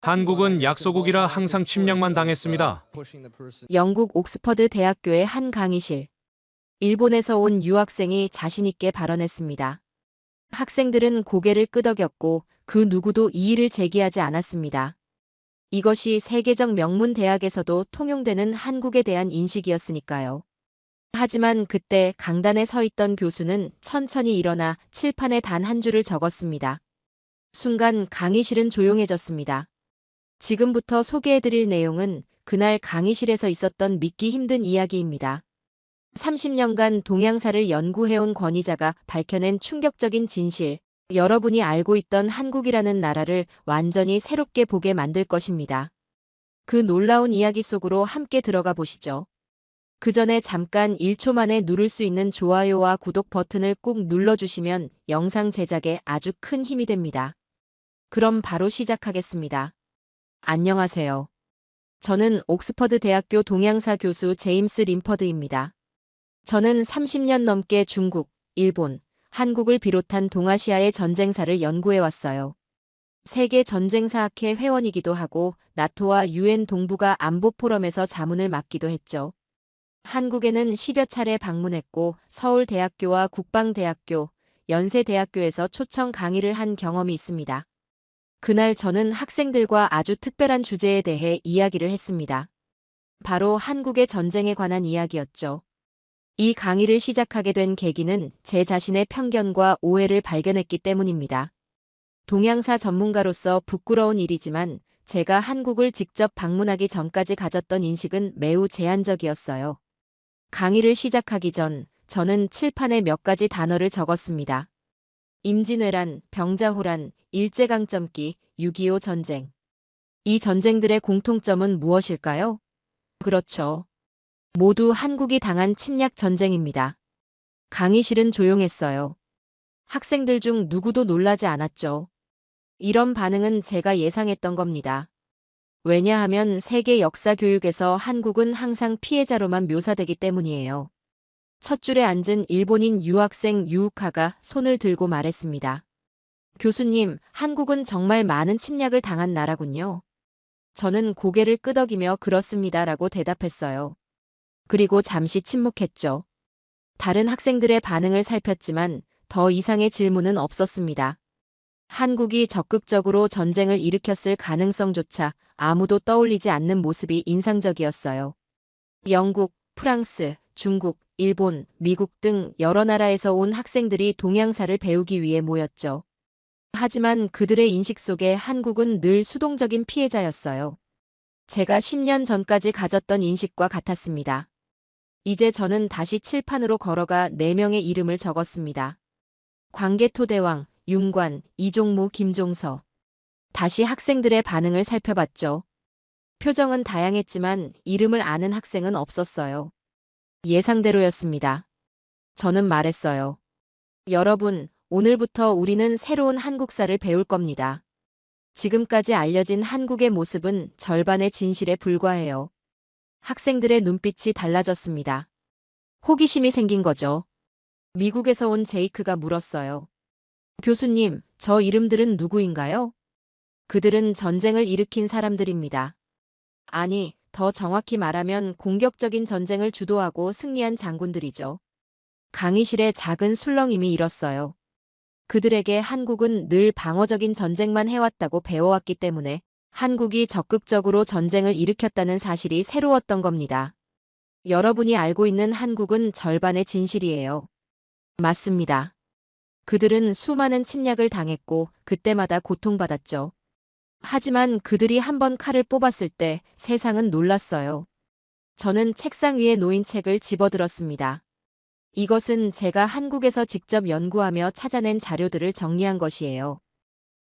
한국은 약소국이라 항상 침략만 당했습니다. 영국 옥스퍼드 대학교의 한 강의실. 일본에서 온 유학생이 자신있게 발언했습니다. 학생들은 고개를 끄덕였고 그 누구도 이의를 제기하지 않았습니다. 이것이 세계적 명문 대학에서도 통용되는 한국에 대한 인식이었으니까요. 하지만 그때 강단에 서 있던 교수는 천천히 일어나 칠판에 단 한 줄을 적었습니다. 순간 강의실은 조용해졌습니다. 지금부터 소개해드릴 내용은 그날 강의실에서 있었던 믿기 힘든 이야기입니다. 30년간 동양사를 연구해온 권위자가 밝혀낸 충격적인 진실, 여러분이 알고 있던 한국이라는 나라를 완전히 새롭게 보게 만들 것입니다. 그 놀라운 이야기 속으로 함께 들어가 보시죠. 그 전에 잠깐 1초 만에 누를 수 있는 좋아요와 구독 버튼을 꾹 눌러주시면 영상 제작에 아주 큰 힘이 됩니다. 그럼 바로 시작하겠습니다. 안녕하세요. 저는 옥스퍼드 대학교 동양사 교수 제임스 림퍼드입니다. 저는 30년 넘게 중국, 일본, 한국을 비롯한 동아시아의 전쟁사를 연구해왔어요. 세계 전쟁사학회 회원이기도 하고 나토와 유엔 동북아 안보 포럼에서 자문을 맡기도 했죠. 한국에는 10여 차례 방문했고 서울대학교와 국방대학교, 연세대학교에서 초청 강의를 한 경험이 있습니다. 그날 저는 학생들과 아주 특별한 주제에 대해 이야기를 했습니다. 바로 한국의 전쟁에 관한 이야기였죠. 이 강의를 시작하게 된 계기는 제 자신의 편견과 오해를 발견했기 때문입니다. 동양사 전문가로서 부끄러운 일이지만 제가 한국을 직접 방문하기 전까지 가졌던 인식은 매우 제한적이었어요. 강의를 시작하기 전 저는 칠판에 몇 가지 단어를 적었습니다. 임진왜란, 병자호란, 일제강점기, 6.25 전쟁. 이 전쟁들의 공통점은 무엇일까요? 그렇죠. 모두 한국이 당한 침략 전쟁입니다. 강의실은 조용했어요. 학생들 중 누구도 놀라지 않았죠. 이런 반응은 제가 예상했던 겁니다. 왜냐하면 세계 역사 교육에서 한국은 항상 피해자로만 묘사되기 때문이에요. 첫 줄에 앉은 일본인 유학생 유우카가 손을 들고 말했습니다. 교수님, 한국은 정말 많은 침략을 당한 나라군요. 저는 고개를 끄덕이며 그렇습니다라고 대답했어요. 그리고 잠시 침묵했죠. 다른 학생들의 반응을 살폈지만 더 이상의 질문은 없었습니다. 한국이 적극적으로 전쟁을 일으켰을 가능성조차 아무도 떠올리지 않는 모습이 인상적이었어요. 영국, 프랑스, 중국, 일본, 미국 등 여러 나라에서 온 학생들이 동양사를 배우기 위해 모였죠. 하지만 그들의 인식 속에 한국은 늘 수동적인 피해자였어요. 제가 10년 전까지 가졌던 인식과 같았습니다. 이제 저는 다시 칠판으로 걸어가 4명의 이름을 적었습니다. 광개토대왕, 윤관, 이종무, 김종서. 다시 학생들의 반응을 살펴봤죠. 표정은 다양했지만 이름을 아는 학생은 없었어요. 예상대로였습니다. 저는 말했어요. 여러분, 오늘부터 우리는 새로운 한국사를 배울 겁니다. 지금까지 알려진 한국의 모습은 절반의 진실에 불과해요. 학생들의 눈빛이 달라졌습니다. 호기심이 생긴 거죠. 미국에서 온 제이크가 물었어요. 교수님, 저 이름들은 누구인가요? 그들은 전쟁을 일으킨 사람들입니다. 아니, 더 정확히 말하면 공격적인 전쟁을 주도하고 승리한 장군들이죠. 강의실에 작은 술렁임이 일었어요. 그들에게 한국은 늘 방어적인 전쟁만 해왔다고 배워왔기 때문에 한국이 적극적으로 전쟁을 일으켰다는 사실이 새로웠던 겁니다. 여러분이 알고 있는 한국은 절반의 진실이에요. 맞습니다. 그들은 수많은 침략을 당했고 그때마다 고통받았죠. 하지만 그들이 한번 칼을 뽑았을 때 세상은 놀랐어요. 저는 책상 위에 놓인 책을 집어들었습니다. 이것은 제가 한국에서 직접 연구하며 찾아낸 자료들을 정리한 것이에요.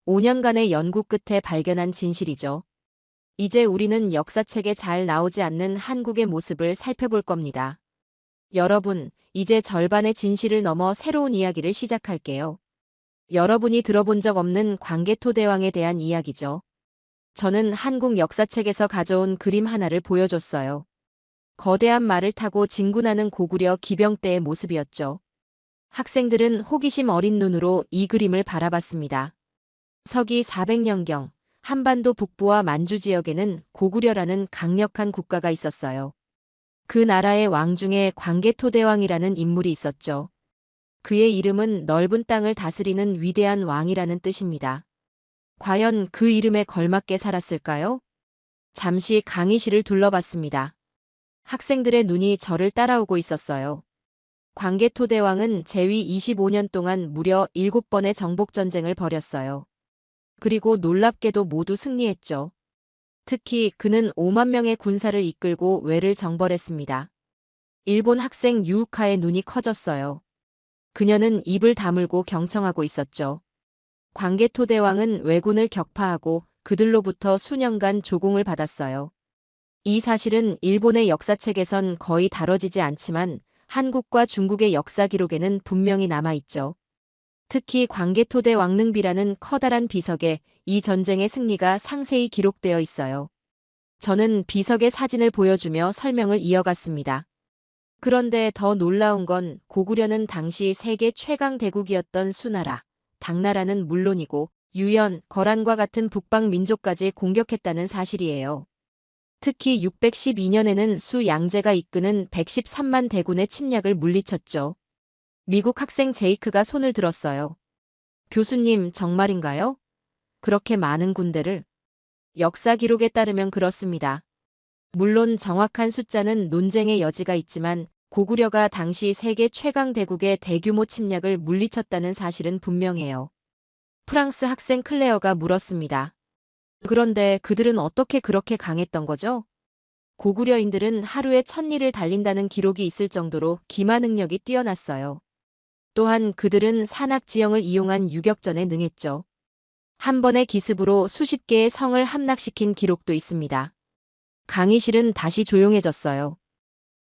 5년간의 연구 끝에 발견한 진실이죠. 이제 우리는 역사책에 잘 나오지 않는 한국의 모습을 살펴볼 겁니다. 여러분, 이제 절반의 진실을 넘어 새로운 이야기를 시작할게요. 여러분이 들어본 적 없는 광개토대왕에 대한 이야기죠. 저는 한국 역사책에서 가져온 그림 하나를 보여줬어요. 거대한 말을 타고 진군하는 고구려 기병대의 모습이었죠. 학생들은 호기심 어린 눈으로 이 그림을 바라봤습니다. 서기 400년경, 한반도 북부와 만주 지역에는 고구려라는 강력한 국가가 있었어요. 그 나라의 왕 중에 광개토대왕이라는 인물이 있었죠. 그의 이름은 넓은 땅을 다스리는 위대한 왕이라는 뜻입니다. 과연 그 이름에 걸맞게 살았을까요? 잠시 강의실을 둘러봤습니다. 학생들의 눈이 저를 따라오고 있었어요. 광개토대왕은 재위 25년 동안 무려 7번의 정복전쟁을 벌였어요. 그리고 놀랍게도 모두 승리했죠. 특히 그는 5만 명의 군사를 이끌고 외를 정벌했습니다. 일본 학생 유우카의 눈이 커졌어요. 그녀는 입을 다물고 경청하고 있었죠. 광개토대왕은 왜군을 격파하고 그들로부터 수년간 조공을 받았어요. 이 사실은 일본의 역사책에선 거의 다뤄지지 않지만 한국과 중국의 역사 기록에는 분명히 남아있죠. 특히 광개토대 왕릉비라는 커다란 비석에 이 전쟁의 승리가 상세히 기록되어 있어요. 저는 비석의 사진을 보여주며 설명을 이어갔습니다. 그런데 더 놀라운 건 고구려는 당시 세계 최강 대국이었던 수나라, 당나라는 물론이고 유연, 거란과 같은 북방 민족까지 공격했다는 사실이에요. 특히 612년에는 수 양제가 이끄는 113만 대군의 침략을 물리쳤죠. 미국 학생 제이크가 손을 들었어요. 교수님, 정말인가요? 그렇게 많은 군대를? 역사 기록에 따르면 그렇습니다. 물론 정확한 숫자는 논쟁의 여지가 있지만 고구려가 당시 세계 최강 대국의 대규모 침략을 물리쳤다는 사실은 분명해요. 프랑스 학생 클레어가 물었습니다. 그런데 그들은 어떻게 그렇게 강했던 거죠? 고구려인들은 하루에 1000리를 달린다는 기록이 있을 정도로 기마 능력이 뛰어났어요. 또한 그들은 산악 지형을 이용한 유격전에 능했죠. 한 번의 기습으로 수십 개의 성을 함락시킨 기록도 있습니다. 강의실은 다시 조용해졌어요.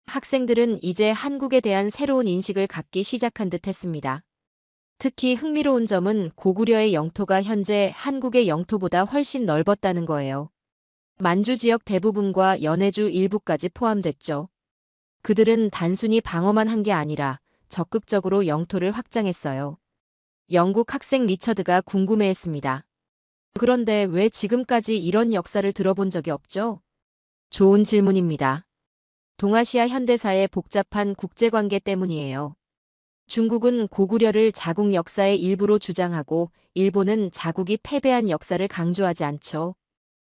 학생들은 이제 한국에 대한 새로운 인식을 갖기 시작한 듯 했습니다. 특히 흥미로운 점은 고구려의 영토가 현재 한국의 영토보다 훨씬 넓었다는 거예요. 만주 지역 대부분과 연해주 일부까지 포함됐죠. 그들은 단순히 방어만 한 게 아니라 적극적으로 영토를 확장했어요. 영국 학생 리처드가 궁금해했습니다. 그런데 왜 지금까지 이런 역사를 들어본 적이 없죠? 좋은 질문입니다. 동아시아 현대사의 복잡한 국제관계 때문이에요. 중국은 고구려를 자국 역사의 일부로 주장하고 일본은 자국이 패배한 역사를 강조하지 않죠.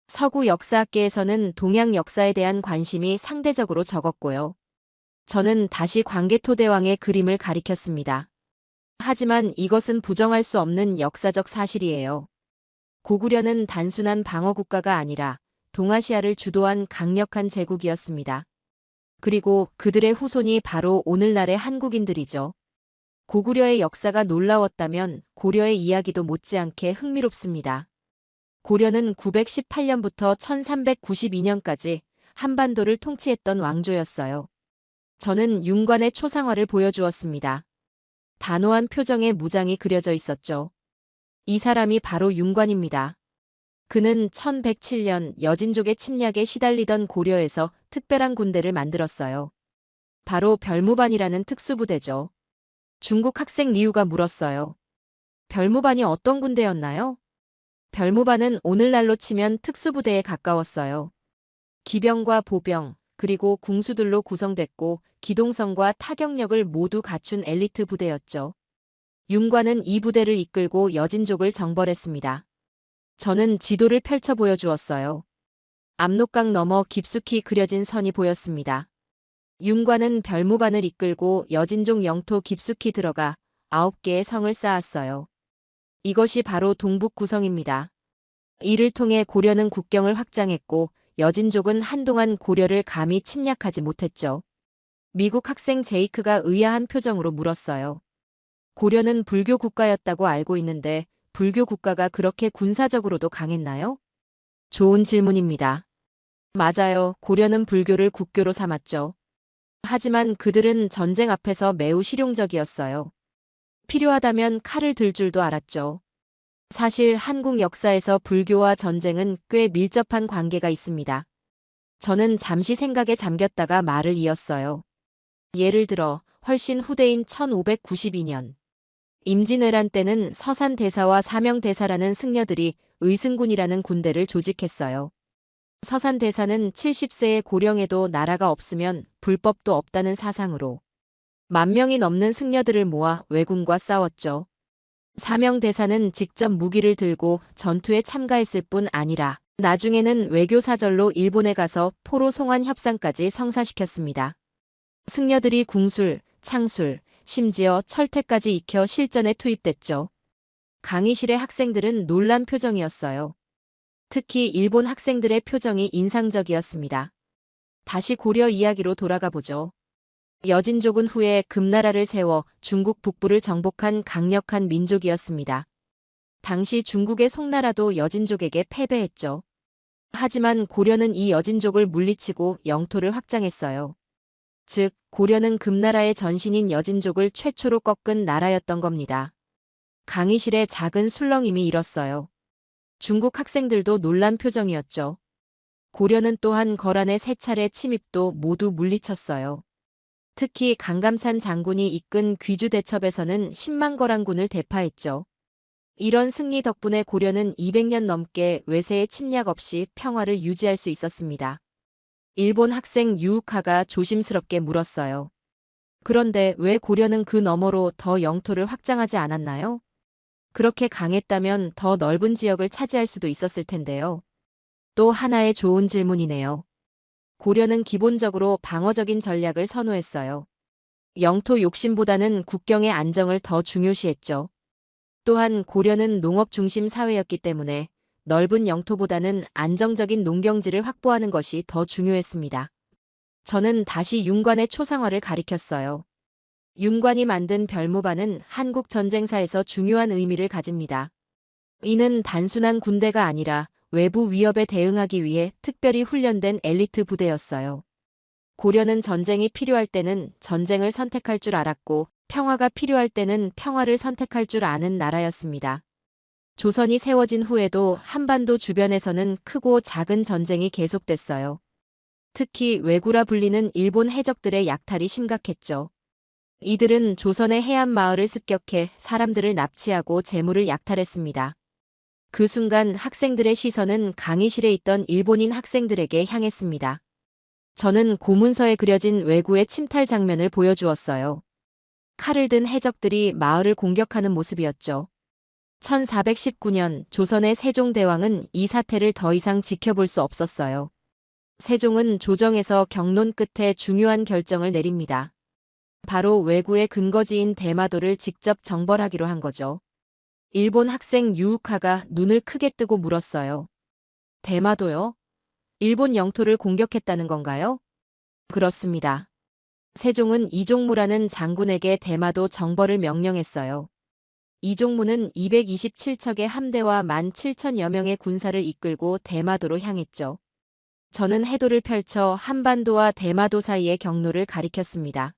서구 역사학계에서는 동양 역사에 대한 관심이 상대적으로 적었고요. 저는 다시 광개토대왕의 그림을 가리켰습니다. 하지만 이것은 부정할 수 없는 역사적 사실이에요. 고구려는 단순한 방어 국가가 아니라 동아시아를 주도한 강력한 제국이었습니다. 그리고 그들의 후손이 바로 오늘날의 한국인들이죠. 고구려의 역사가 놀라웠다면 고려의 이야기도 못지않게 흥미롭습니다. 고려는 918년부터 1392년까지 한반도를 통치했던 왕조였어요. 저는 윤관의 초상화를 보여주었습니다. 단호한 표정에 무장이 그려져 있었죠. 이 사람이 바로 윤관입니다. 그는 1107년 여진족의 침략에 시달리던 고려에서 특별한 군대를 만들었어요. 바로 별무반이라는 특수부대죠. 중국 학생 리우가 물었어요. 별무반이 어떤 군대였나요? 별무반은 오늘날로 치면 특수부대에 가까웠어요. 기병과 보병, 그리고 궁수들로 구성됐고 기동성과 타격력을 모두 갖춘 엘리트 부대였죠. 윤관은 이 부대를 이끌고 여진족을 정벌했습니다. 저는 지도를 펼쳐 보여주었어요. 압록강 너머 깊숙이 그려진 선이 보였습니다. 윤관은 별무반을 이끌고 여진족 영토 깊숙이 들어가 9개의 성을 쌓았어요. 이것이 바로 동북 구성입니다. 이를 통해 고려는 국경을 확장했고 여진족은 한동안 고려를 감히 침략하지 못했죠. 미국 학생 제이크가 의아한 표정으로 물었어요. 고려는 불교 국가였다고 알고 있는데 불교 국가가 그렇게 군사적으로도 강했나요? 좋은 질문입니다. 맞아요. 고려는 불교를 국교로 삼았죠. 하지만 그들은 전쟁 앞에서 매우 실용적이었어요. 필요하다면 칼을 들 줄도 알았죠. 사실 한국 역사에서 불교와 전쟁은 꽤 밀접한 관계가 있습니다. 저는 잠시 생각에 잠겼다가 말을 이었어요. 예를 들어 훨씬 후대인 1592년. 임진왜란 때는 서산대사와 사명대사라는 승려들이 의승군이라는 군대를 조직했어요. 서산 대사는 70세의 고령에도 나라가 없으면 불법도 없다는 사상으로 10,000명이 넘는 승려들을 모아 왜군과 싸웠죠. 사명 대사는 직접 무기를 들고 전투에 참가했을 뿐 아니라 나중에는 외교사절로 일본에 가서 포로 송환 협상까지 성사시켰습니다. 승려들이 궁술, 창술, 심지어 철퇴까지 익혀 실전에 투입됐죠. 강의실의 학생들은 놀란 표정이었어요. 특히 일본 학생들의 표정이 인상적이었습니다. 다시 고려 이야기로 돌아가 보죠. 여진족은 후에 금나라를 세워 중국 북부를 정복한 강력한 민족이었습니다. 당시 중국의 송나라도 여진족에게 패배했죠. 하지만 고려는 이 여진족을 물리치고 영토를 확장했어요. 즉, 고려는 금나라의 전신인 여진족을 최초로 꺾은 나라였던 겁니다. 강의실의 작은 술렁임이 일었어요. 중국 학생들도 놀란 표정이었죠. 고려는 또한 거란의 3차례 침입도 모두 물리쳤어요. 특히 강감찬 장군이 이끈 귀주 대첩에서는 10만 거란군을 대파했죠. 이런 승리 덕분에 고려는 200년 넘게 외세의 침략 없이 평화를 유지할 수 있었습니다. 일본 학생 유우카가 조심스럽게 물었어요. 그런데 왜 고려는 그 너머로 더 영토를 확장하지 않았나요? 그렇게 강했다면 더 넓은 지역을 차지할 수도 있었을 텐데요. 또 하나의 좋은 질문이네요. 고려는 기본적으로 방어적인 전략을 선호했어요. 영토 욕심보다는 국경의 안정을 더 중요시했죠. 또한 고려는 농업 중심 사회였기 때문에 넓은 영토보다는 안정적인 농경지를 확보하는 것이 더 중요했습니다. 저는 다시 윤관의 초상화를 가리켰어요. 윤관이 만든 별무반은 한국 전쟁사에서 중요한 의미를 가집니다. 이는 단순한 군대가 아니라 외부 위협에 대응하기 위해 특별히 훈련된 엘리트 부대였어요. 고려는 전쟁이 필요할 때는 전쟁을 선택할 줄 알았고 평화가 필요할 때는 평화를 선택할 줄 아는 나라였습니다. 조선이 세워진 후에도 한반도 주변에서는 크고 작은 전쟁이 계속됐어요. 특히 왜구라 불리는 일본 해적들의 약탈이 심각했죠. 이들은 조선의 해안 마을을 습격해 사람들을 납치하고 재물을 약탈했습니다. 그 순간 학생들의 시선은 강의실에 있던 일본인 학생들에게 향했습니다. 저는 고문서에 그려진 왜구의 침탈 장면을 보여주었어요. 칼을 든 해적들이 마을을 공격하는 모습이었죠. 1419년 조선의 세종대왕은 이 사태를 더 이상 지켜볼 수 없었어요. 세종은 조정에서 경론 끝에 중요한 결정을 내립니다. 바로 왜구의 근거지인 대마도를 직접 정벌하기로 한 거죠. 일본 학생 유우카가 눈을 크게 뜨고 물었어요. 대마도요? 일본 영토를 공격했다는 건가요? 그렇습니다. 세종은 이종무라는 장군에게 대마도 정벌을 명령했어요. 이종무는 227척의 함대와 17,000여 명의 군사를 이끌고 대마도로 향했죠. 저는 해도를 펼쳐 한반도와 대마도 사이의 경로를 가리켰습니다.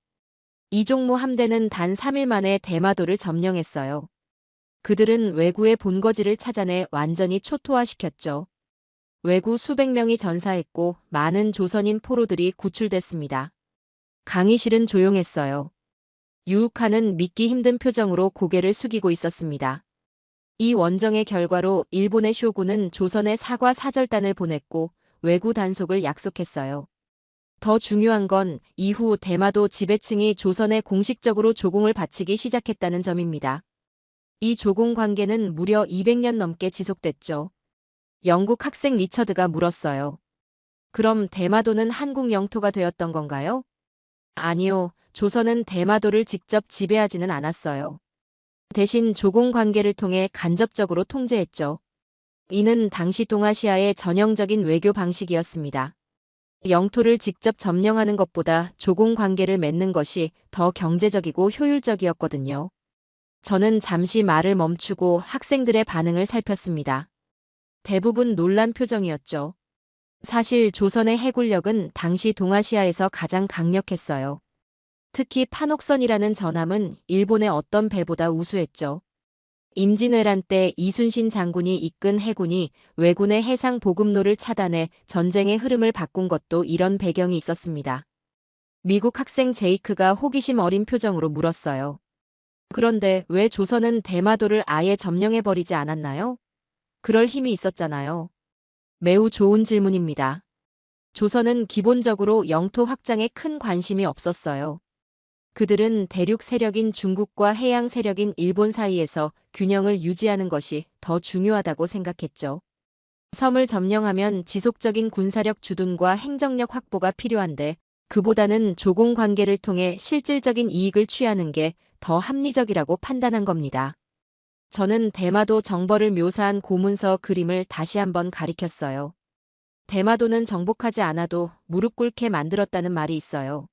이종무 함대는 단 3일 만에 대마도를 점령했어요. 그들은 왜구의 본거지를 찾아내 완전히 초토화시켰죠. 왜구 수백 명이 전사했고 많은 조선인 포로들이 구출됐습니다. 강의실은 조용했어요. 유우카는 믿기 힘든 표정으로 고개를 숙이고 있었습니다. 이 원정의 결과로 일본의 쇼군은 조선에 사과 사절단을 보냈고 왜구 단속을 약속했어요. 더 중요한 건 이후 대마도 지배층이 조선에 공식적으로 조공을 바치기 시작했다는 점입니다. 이 조공 관계는 무려 200년 넘게 지속됐죠. 영국 학생 리처드가 물었어요. 그럼 대마도는 한국 영토가 되었던 건가요? 아니요. 조선은 대마도를 직접 지배하지는 않았어요. 대신 조공 관계를 통해 간접적으로 통제했죠. 이는 당시 동아시아의 전형적인 외교 방식이었습니다. 영토를 직접 점령하는 것보다 조공 관계를 맺는 것이 더 경제적이고 효율적이었거든요. 저는 잠시 말을 멈추고 학생들의 반응을 살폈습니다. 대부분 놀란 표정이었죠. 사실 조선의 해군력은 당시 동아시아에서 가장 강력했어요. 특히 판옥선이라는 전함은 일본의 어떤 배보다 우수했죠. 임진왜란 때 이순신 장군이 이끈 해군이 왜군의 해상 보급로를 차단해 전쟁의 흐름을 바꾼 것도 이런 배경이 있었습니다. 미국 학생 제이크가 호기심 어린 표정으로 물었어요. 그런데 왜 조선은 대마도를 아예 점령해버리지 않았나요? 그럴 힘이 있었잖아요. 매우 좋은 질문입니다. 조선은 기본적으로 영토 확장에 큰 관심이 없었어요. 그들은 대륙 세력인 중국과 해양 세력인 일본 사이에서 균형을 유지하는 것이 더 중요하다고 생각했죠. 섬을 점령하면 지속적인 군사력 주둔과 행정력 확보가 필요한데 그보다는 조공 관계를 통해 실질적인 이익을 취하는 게 더 합리적이라고 판단한 겁니다. 저는 대마도 정벌을 묘사한 고문서 그림을 다시 한번 가리켰어요. 대마도는 정복하지 않아도 무릎 꿇게 만들었다는 말이 있어요.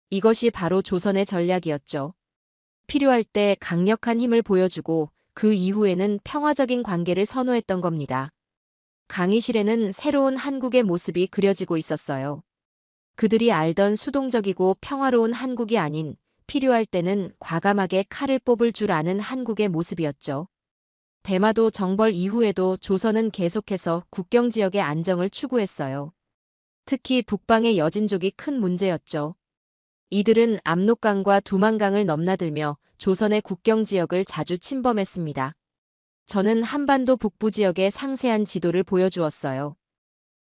이것이 바로 조선의 전략이었죠. 필요할 때 강력한 힘을 보여주고 그 이후에는 평화적인 관계를 선호했던 겁니다. 강의실에는 새로운 한국의 모습이 그려지고 있었어요. 그들이 알던 수동적이고 평화로운 한국이 아닌 필요할 때는 과감하게 칼을 뽑을 줄 아는 한국의 모습이었죠. 대마도 정벌 이후에도 조선은 계속해서 국경 지역의 안정을 추구했어요. 특히 북방의 여진족이 큰 문제였죠. 이들은 압록강과 두만강을 넘나들며 조선의 국경 지역을 자주 침범했습니다. 저는 한반도 북부 지역의 상세한 지도를 보여주었어요.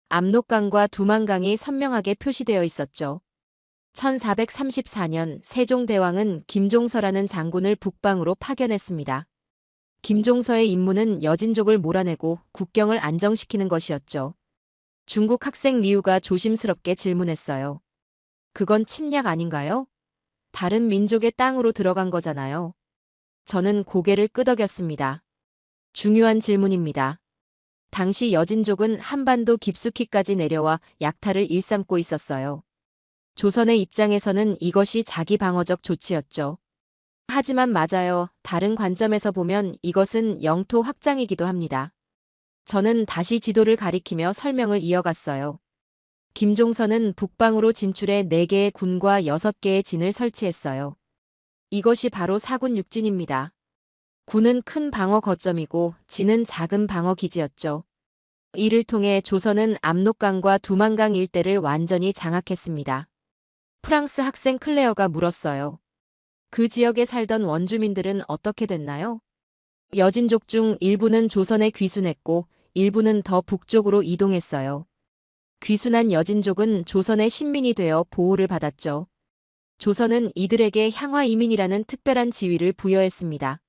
압록강과 두만강이 선명하게 표시되어 있었죠. 1434년 세종대왕은 김종서라는 장군을 북방으로 파견했습니다. 김종서의 임무는 여진족을 몰아내고 국경을 안정시키는 것이었죠. 중국 학생 리우가 조심스럽게 질문했어요. 그건 침략 아닌가요? 다른 민족의 땅으로 들어간 거잖아요. 저는 고개를 끄덕였습니다. 중요한 질문입니다. 당시 여진족은 한반도 깊숙이까지 내려와 약탈을 일삼고 있었어요. 조선의 입장에서는 이것이 자기 방어적 조치였죠. 하지만 맞아요. 다른 관점에서 보면 이것은 영토 확장이기도 합니다. 저는 다시 지도를 가리키며 설명을 이어갔어요. 김종서는 북방으로 진출해 4개의 군과 6개의 진을 설치했어요. 이것이 바로 사군 육진입니다. 군은 큰 방어 거점이고 진은 작은 방어 기지였죠. 이를 통해 조선은 압록강과 두만강 일대를 완전히 장악했습니다. 프랑스 학생 클레어가 물었어요. 그 지역에 살던 원주민들은 어떻게 됐나요? 여진족 중 일부는 조선에 귀순했고 일부는 더 북쪽으로 이동했어요. 귀순한 여진족은 조선의 신민이 되어 보호를 받았죠. 조선은 이들에게 향화 이민이라는 특별한 지위를 부여했습니다.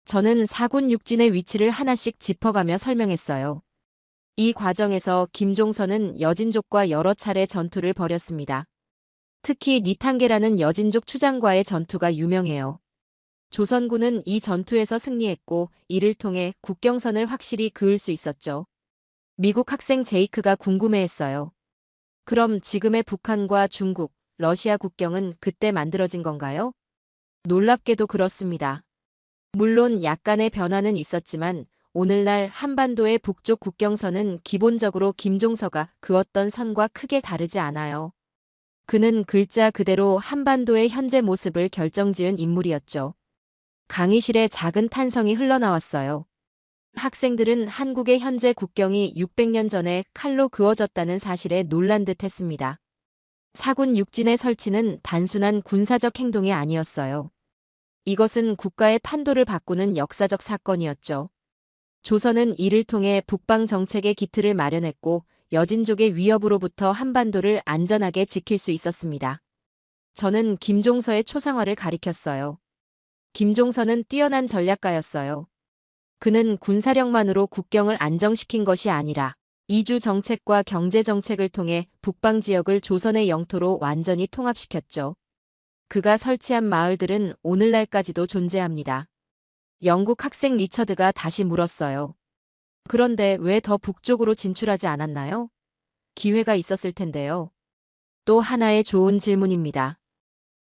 저는 사군 육진의 위치를 하나씩 짚어가며 설명했어요. 이 과정에서 김종서는 여진족과 여러 차례 전투를 벌였습니다. 특히 니탄게라는 여진족 추장과의 전투가 유명해요. 조선군은 이 전투에서 승리했고 이를 통해 국경선을 확실히 그을 수 있었죠. 미국 학생 제이크가 궁금해했어요. 그럼 지금의 북한과 중국, 러시아 국경은 그때 만들어진 건가요? 놀랍게도 그렇습니다. 물론 약간의 변화는 있었지만 오늘날 한반도의 북쪽 국경선은 기본적으로 김종서가 그었던 선과 크게 다르지 않아요. 그는 글자 그대로 한반도의 현재 모습을 결정지은 인물이었죠. 강의실에 작은 탄성이 흘러나왔어요. 학생들은 한국의 현재 국경이 600년 전에 칼로 그어졌다는 사실에 놀란 듯 했습니다. 사군 육진의 설치는 단순한 군사적 행동이 아니었어요. 이것은 국가의 판도를 바꾸는 역사적 사건이었죠. 조선은 이를 통해 북방 정책의 기틀을 마련했고 여진족의 위협으로부터 한반도를 안전하게 지킬 수 있었습니다. 저는 김종서의 초상화를 가리켰어요. 김종서는 뛰어난 전략가였어요. 그는 군사력만으로 국경을 안정시킨 것이 아니라 이주 정책과 경제 정책을 통해 북방 지역을 조선의 영토로 완전히 통합시켰죠. 그가 설치한 마을들은 오늘날까지도 존재합니다. 영국 학생 리처드가 다시 물었어요. 그런데 왜 더 북쪽으로 진출하지 않았나요? 기회가 있었을 텐데요. 또 하나의 좋은 질문입니다.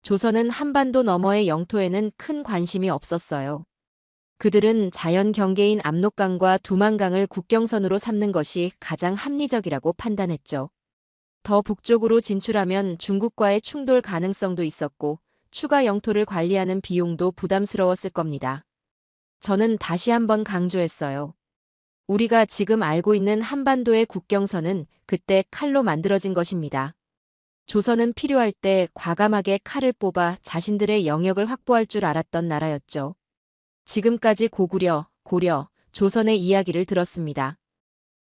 조선은 한반도 너머의 영토에는 큰 관심이 없었어요. 그들은 자연 경계인 압록강과 두만강을 국경선으로 삼는 것이 가장 합리적이라고 판단했죠. 더 북쪽으로 진출하면 중국과의 충돌 가능성도 있었고 추가 영토를 관리하는 비용도 부담스러웠을 겁니다. 저는 다시 한번 강조했어요. 우리가 지금 알고 있는 한반도의 국경선은 그때 칼로 만들어진 것입니다. 조선은 필요할 때 과감하게 칼을 뽑아 자신들의 영역을 확보할 줄 알았던 나라였죠. 지금까지 고구려, 고려, 조선의 이야기를 들었습니다.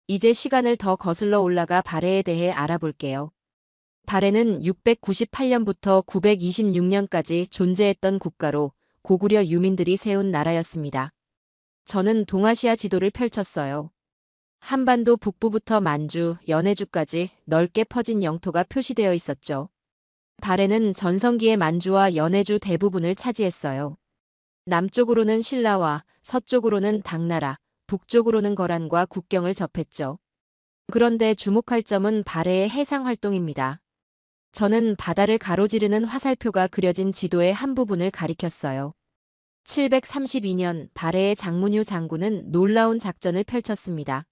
이제 시간을 더 거슬러 올라가 발해에 대해 알아볼게요. 발해는 698년부터 926년까지 존재했던 국가로 고구려 유민들이 세운 나라였습니다. 저는 동아시아 지도를 펼쳤어요. 한반도 북부부터 만주, 연해주까지 넓게 퍼진 영토가 표시되어 있었죠. 발해는 전성기의 만주와 연해주 대부분을 차지했어요. 남쪽으로는 신라와, 서쪽으로는 당나라, 북쪽으로는 거란과 국경을 접했죠. 그런데 주목할 점은 발해의 해상 활동입니다. 저는 바다를 가로지르는 화살표가 그려진 지도의 한 부분을 가리켰어요. 732년 발해의 장문유 장군은 놀라운 작전을 펼쳤습니다.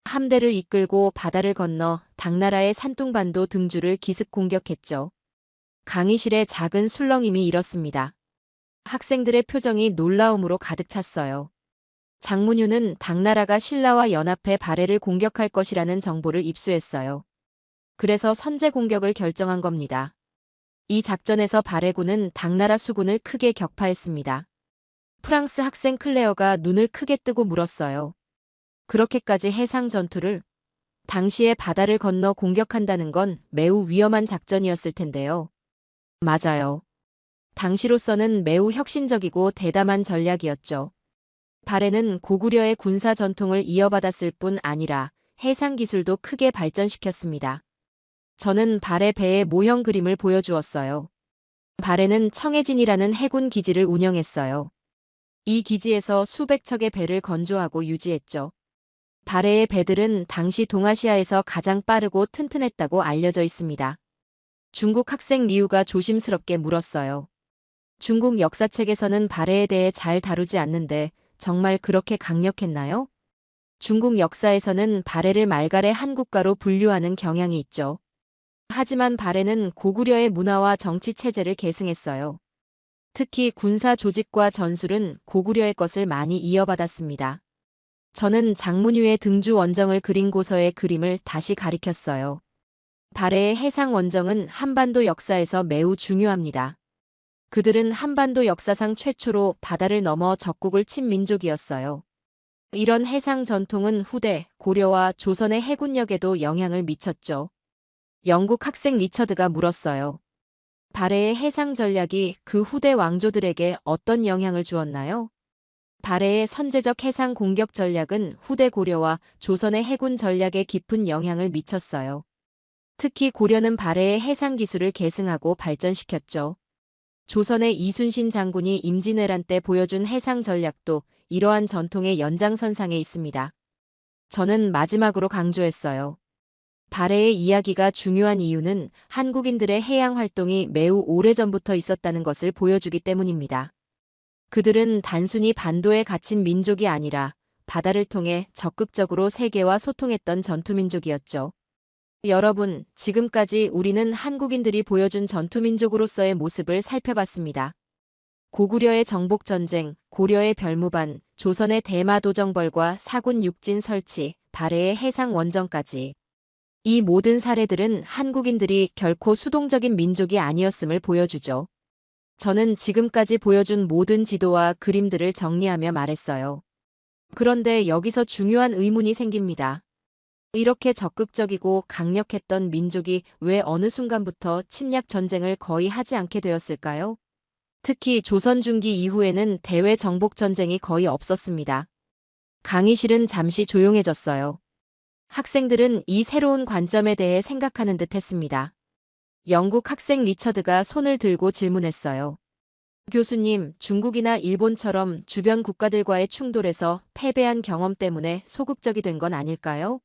함대를 이끌고 바다를 건너 당나라의 산둥반도 등주를 기습 공격했죠. 강의실에 작은 술렁임이 일었습니다. 학생들의 표정이 놀라움으로 가득 찼어요. 장문유는 당나라가 신라와 연합해 발해를 공격할 것이라는 정보를 입수했어요. 그래서 선제 공격을 결정한 겁니다. 이 작전에서 발해군은 당나라 수군을 크게 격파했습니다. 프랑스 학생 클레어가 눈을 크게 뜨고 물었어요. 그렇게까지 해상 전투를? 당시에 바다를 건너 공격한다는 건 매우 위험한 작전이었을 텐데요. 맞아요. 당시로서는 매우 혁신적이고 대담한 전략이었죠. 발해는 고구려의 군사 전통을 이어받았을 뿐 아니라 해상 기술도 크게 발전시켰습니다. 저는 발해 배의 모형 그림을 보여주었어요. 발해는 청해진이라는 해군 기지를 운영했어요. 이 기지에서 수백 척의 배를 건조하고 유지했죠. 발해의 배들은 당시 동아시아에서 가장 빠르고 튼튼했다고 알려져 있습니다. 중국 학생 리우가 조심스럽게 물었어요. 중국 역사책에서는 발해에 대해 잘 다루지 않는데 정말 그렇게 강력했나요? 중국 역사에서는 발해를 말갈의 한 국가로 분류하는 경향이 있죠. 하지만 발해는 고구려의 문화와 정치 체제를 계승했어요. 특히 군사 조직과 전술은 고구려의 것을 많이 이어받았습니다. 저는 장문유의 등주 원정을 그린 고서의 그림을 다시 가리켰어요. 발해의 해상 원정은 한반도 역사에서 매우 중요합니다. 그들은 한반도 역사상 최초로 바다를 넘어 적국을 친 민족이었어요. 이런 해상 전통은 후대 고려와 조선의 해군력에도 영향을 미쳤죠. 영국 학생 리처드가 물었어요. 발해의 해상 전략이 그 후대 왕조들에게 어떤 영향을 주었나요? 발해의 선제적 해상 공격 전략은 후대 고려와 조선의 해군 전략에 깊은 영향을 미쳤어요. 특히 고려는 발해의 해상 기술을 계승하고 발전시켰죠. 조선의 이순신 장군이 임진왜란 때 보여준 해상 전략도 이러한 전통의 연장선상에 있습니다. 저는 마지막으로 강조했어요. 발해의 이야기가 중요한 이유는 한국인들의 해양 활동이 매우 오래전부터 있었다는 것을 보여주기 때문입니다. 그들은 단순히 반도에 갇힌 민족이 아니라 바다를 통해 적극적으로 세계와 소통했던 전투민족이었죠. 여러분, 지금까지 우리는 한국인들이 보여준 전투민족으로서의 모습을 살펴봤습니다. 고구려의 정복전쟁, 고려의 별무반, 조선의 대마도정벌과 사군 육진 설치, 발해의 해상 원정까지. 이 모든 사례들은 한국인들이 결코 수동적인 민족이 아니었음을 보여주죠. 저는 지금까지 보여준 모든 지도와 그림들을 정리하며 말했어요. 그런데 여기서 중요한 의문이 생깁니다. 이렇게 적극적이고 강력했던 민족이 왜 어느 순간부터 침략 전쟁을 거의 하지 않게 되었을까요? 특히 조선 중기 이후에는 대외 정복 전쟁이 거의 없었습니다. 강의실은 잠시 조용해졌어요. 학생들은 이 새로운 관점에 대해 생각하는 듯 했습니다. 영국 학생 리처드가 손을 들고 질문했어요. 교수님, 중국이나 일본처럼 주변 국가들과의 충돌에서 패배한 경험 때문에 소극적이 된 건 아닐까요?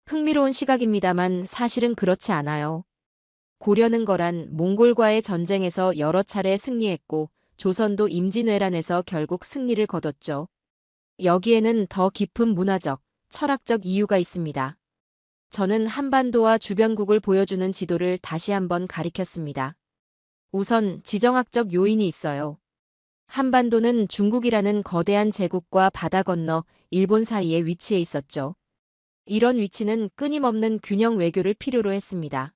흥미로운 시각입니다만 사실은 그렇지 않아요. 고려는 거란 몽골과의 전쟁에서 여러 차례 승리했고 조선도 임진왜란에서 결국 승리를 거뒀죠. 여기에는 더 깊은 문화적, 철학적 이유가 있습니다. 저는 한반도와 주변국을 보여주는 지도를 다시 한번 가리켰습니다. 우선 지정학적 요인이 있어요. 한반도는 중국이라는 거대한 제국과 바다 건너 일본 사이에 위치해 있었죠. 이런 위치는 끊임없는 균형 외교를 필요로 했습니다.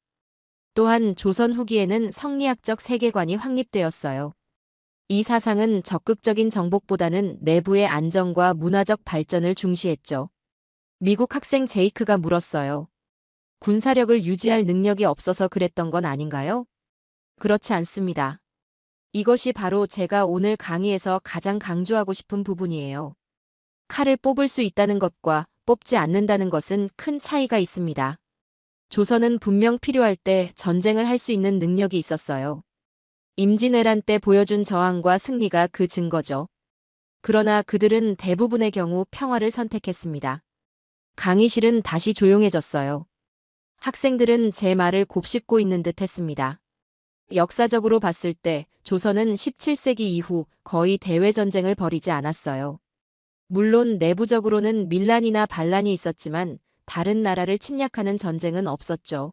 또한 조선 후기에는 성리학적 세계관이 확립되었어요. 이 사상은 적극적인 정복보다는 내부의 안정과 문화적 발전을 중시했죠. 미국 학생 제이크가 물었어요. 군사력을 유지할 능력이 없어서 그랬던 건 아닌가요? 그렇지 않습니다. 이것이 바로 제가 오늘 강의에서 가장 강조하고 싶은 부분이에요. 칼을 뽑을 수 있다는 것과 뽑지 않는다는 것은 큰 차이가 있습니다. 조선은 분명 필요할 때 전쟁을 할 수 있는 능력이 있었어요. 임진왜란 때 보여준 저항과 승리가 그 증거죠. 그러나 그들은 대부분의 경우 평화를 선택했습니다. 강의실은 다시 조용해졌어요. 학생들은 제 말을 곱씹고 있는 듯 했습니다. 역사적으로 봤을 때 조선은 17세기 이후 거의 대외전쟁을 벌이지 않았어요. 물론 내부적으로는 밀란이나 반란이 있었지만 다른 나라를 침략하는 전쟁은 없었죠.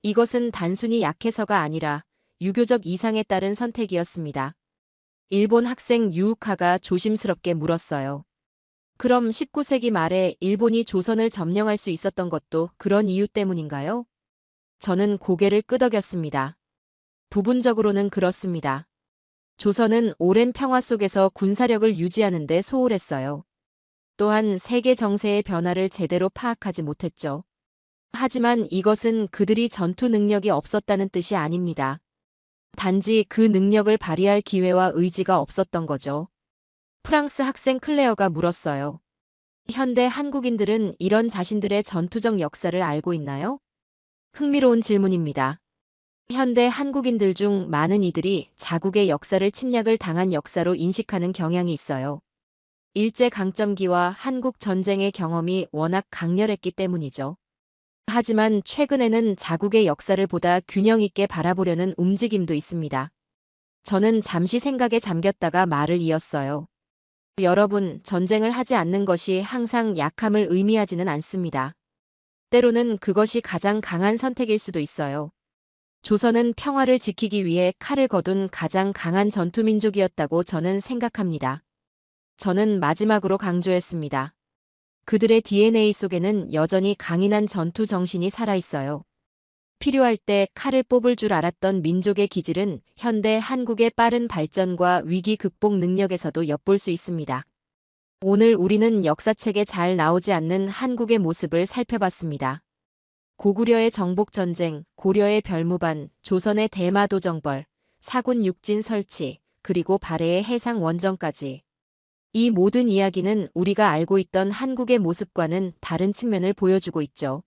이것은 단순히 약해서가 아니라 유교적 이상에 따른 선택이었습니다. 일본 학생 유우카가 조심스럽게 물었어요. 그럼 19세기 말에 일본이 조선을 점령할 수 있었던 것도 그런 이유 때문인가요? 저는 고개를 끄덕였습니다. 부분적으로는 그렇습니다. 조선은 오랜 평화 속에서 군사력을 유지하는 데 소홀했어요. 또한 세계 정세의 변화를 제대로 파악하지 못했죠. 하지만 이것은 그들이 전투 능력이 없었다는 뜻이 아닙니다. 단지 그 능력을 발휘할 기회와 의지가 없었던 거죠. 프랑스 학생 클레어가 물었어요. 현대 한국인들은 이런 자신들의 전투적 역사를 알고 있나요? 흥미로운 질문입니다. 현대 한국인들 중 많은 이들이 자국의 역사를 침략을 당한 역사로 인식하는 경향이 있어요. 일제강점기와 한국 전쟁의 경험이 워낙 강렬했기 때문이죠. 하지만 최근에는 자국의 역사를 보다 균형 있게 바라보려는 움직임도 있습니다. 저는 잠시 생각에 잠겼다가 말을 이었어요. 여러분, 전쟁을 하지 않는 것이 항상 약함을 의미하지는 않습니다. 때로는 그것이 가장 강한 선택일 수도 있어요. 조선은 평화를 지키기 위해 칼을 거둔 가장 강한 전투민족이었다고 저는 생각합니다. 저는 마지막으로 강조했습니다. 그들의 DNA 속에는 여전히 강인한 전투 정신이 살아있어요. 필요할 때 칼을 뽑을 줄 알았던 민족의 기질은 현대 한국의 빠른 발전과 위기 극복 능력에서도 엿볼 수 있습니다. 오늘 우리는 역사책에 잘 나오지 않는 한국의 모습을 살펴봤습니다. 고구려의 정복전쟁, 고려의 별무반, 조선의 대마도정벌, 사군 육진 설치, 그리고 발해의 해상 원정까지. 이 모든 이야기는 우리가 알고 있던 한국의 모습과는 다른 측면을 보여주고 있죠.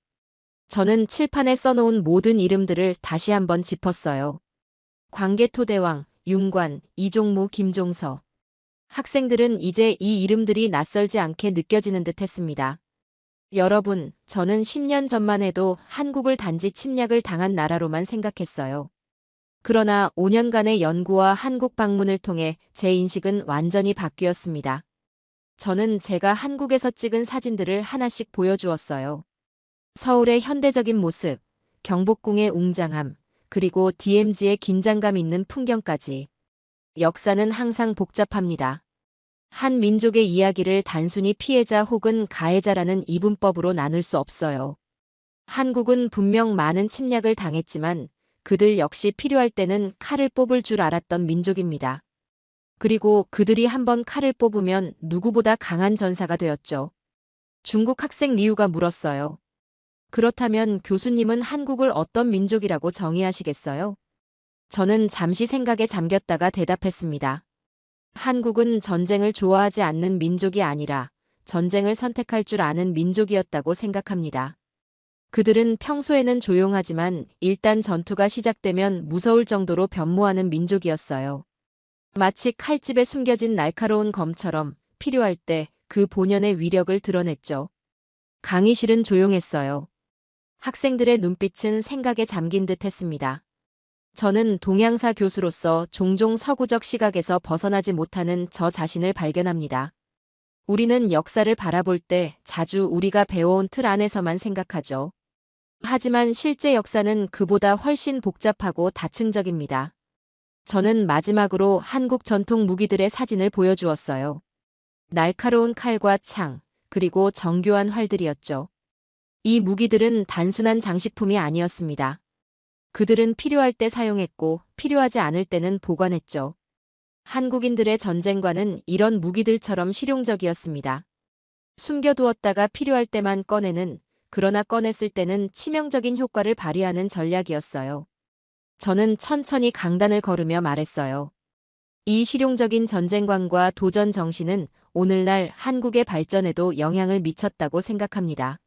저는 칠판에 써놓은 모든 이름들을 다시 한번 짚었어요. 광개토대왕, 윤관, 이종무, 김종서. 학생들은 이제 이 이름들이 낯설지 않게 느껴지는 듯 했습니다. 여러분, 저는 10년 전만 해도 한국을 단지 침략을 당한 나라로만 생각했어요. 그러나 5년간의 연구와 한국 방문을 통해 제 인식은 완전히 바뀌었습니다. 저는 제가 한국에서 찍은 사진들을 하나씩 보여주었어요. 서울의 현대적인 모습, 경복궁의 웅장함, 그리고 DMZ의 긴장감 있는 풍경까지. 역사는 항상 복잡합니다. 한 민족의 이야기를 단순히 피해자 혹은 가해자라는 이분법으로 나눌 수 없어요. 한국은 분명 많은 침략을 당했지만 그들 역시 필요할 때는 칼을 뽑을 줄 알았던 민족입니다. 그리고 그들이 한번 칼을 뽑으면 누구보다 강한 전사가 되었죠. 중국 학생 리우가 물었어요. 그렇다면 교수님은 한국을 어떤 민족이라고 정의하시겠어요? 저는 잠시 생각에 잠겼다가 대답했습니다. 한국은 전쟁을 좋아하지 않는 민족이 아니라 전쟁을 선택할 줄 아는 민족이었다고 생각합니다. 그들은 평소에는 조용하지만 일단 전투가 시작되면 무서울 정도로 변모하는 민족이었어요. 마치 칼집에 숨겨진 날카로운 검처럼 필요할 때 그 본연의 위력을 드러냈죠. 강의실은 조용했어요. 학생들의 눈빛은 생각에 잠긴 듯 했습니다. 저는 동양사 교수로서 종종 서구적 시각에서 벗어나지 못하는 저 자신을 발견합니다. 우리는 역사를 바라볼 때 자주 우리가 배워온 틀 안에서만 생각하죠. 하지만 실제 역사는 그보다 훨씬 복잡하고 다층적입니다. 저는 마지막으로 한국 전통 무기들의 사진을 보여주었어요. 날카로운 칼과 창, 그리고 정교한 활들이었죠. 이 무기들은 단순한 장식품이 아니었습니다. 그들은 필요할 때 사용했고 필요하지 않을 때는 보관했죠. 한국인들의 전쟁관은 이런 무기들처럼 실용적이었습니다. 숨겨두었다가 필요할 때만 꺼내는, 그러나 꺼냈을 때는 치명적인 효과를 발휘하는 전략이었어요. 저는 천천히 강단을 걸으며 말했어요. 이 실용적인 전쟁관과 도전 정신은 오늘날 한국의 발전에도 영향을 미쳤다고 생각합니다.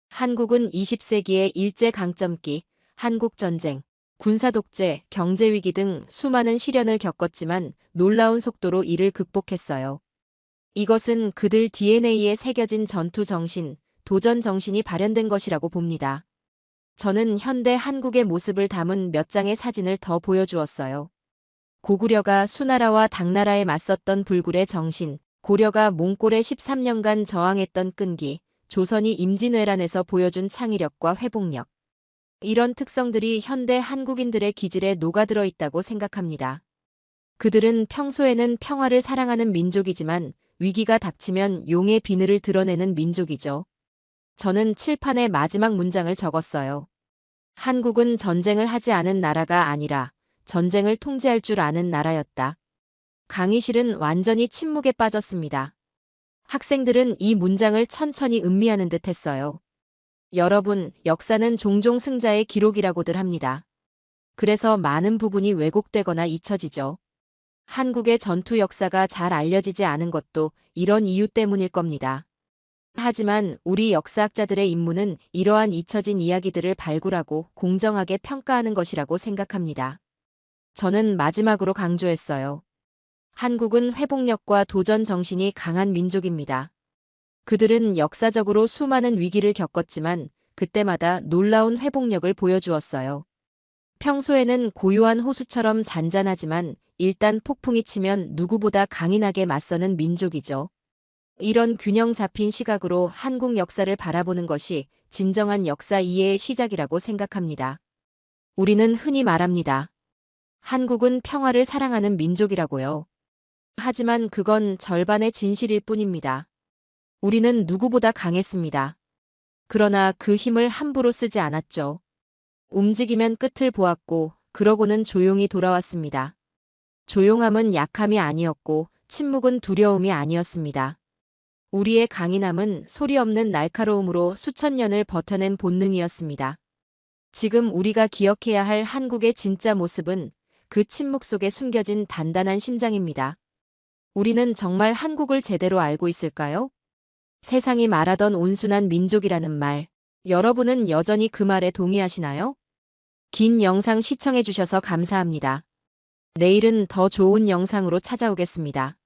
한국은 20세기의 일제강점기, 한국전쟁, 군사독재, 경제위기 등 수많은 시련을 겪었지만 놀라운 속도로 이를 극복했어요. 이것은 그들 DNA에 새겨진 전투 정신, 도전 정신이 발현된 것이라고 봅니다. 저는 현대 한국의 모습을 담은 몇 장의 사진을 더 보여주었어요. 고구려가 수나라와 당나라에 맞섰던 불굴의 정신, 고려가 몽골에 13년간 저항했던 끈기, 조선이 임진왜란에서 보여준 창의력과 회복력. 이런 특성들이 현대 한국인들의 기질에 녹아들어 있다고 생각합니다. 그들은 평소에는 평화를 사랑하는 민족이지만 위기가 닥치면 용의 비늘을 드러내는 민족이죠. 저는 칠판에 마지막 문장을 적었어요. 한국은 전쟁을 하지 않은 나라가 아니라 전쟁을 통제할 줄 아는 나라였다. 강의실은 완전히 침묵에 빠졌습니다. 학생들은 이 문장을 천천히 음미하는 듯 했어요. 여러분, 역사는 종종 승자의 기록이라고들 합니다. 그래서 많은 부분이 왜곡되거나 잊혀지죠. 한국의 전투 역사가 잘 알려지지 않은 것도 이런 이유 때문일 겁니다. 하지만 우리 역사학자들의 임무는 이러한 잊혀진 이야기들을 발굴하고 공정하게 평가하는 것이라고 생각합니다. 저는 마지막으로 강조했어요. 한국은 회복력과 도전 정신이 강한 민족입니다. 그들은 역사적으로 수많은 위기를 겪었지만 그때마다 놀라운 회복력을 보여주었어요. 평소에는 고요한 호수처럼 잔잔하지만 일단 폭풍이 치면 누구보다 강인하게 맞서는 민족이죠. 이런 균형 잡힌 시각으로 한국 역사를 바라보는 것이 진정한 역사 이해의 시작이라고 생각합니다. 우리는 흔히 말합니다. 한국은 평화를 사랑하는 민족이라고요. 하지만 그건 절반의 진실일 뿐입니다. 우리는 누구보다 강했습니다. 그러나 그 힘을 함부로 쓰지 않았죠. 움직이면 끝을 보았고 그러고는 조용히 돌아왔습니다. 조용함은 약함이 아니었고 침묵은 두려움이 아니었습니다. 우리의 강인함은 소리 없는 날카로움으로 수천 년을 버텨낸 본능이었습니다. 지금 우리가 기억해야 할 한국의 진짜 모습은 그 침묵 속에 숨겨진 단단한 심장입니다. 우리는 정말 한국을 제대로 알고 있을까요? 세상이 말하던 온순한 민족이라는 말, 여러분은 여전히 그 말에 동의하시나요? 긴 영상 시청해주셔서 감사합니다. 내일은 더 좋은 영상으로 찾아오겠습니다.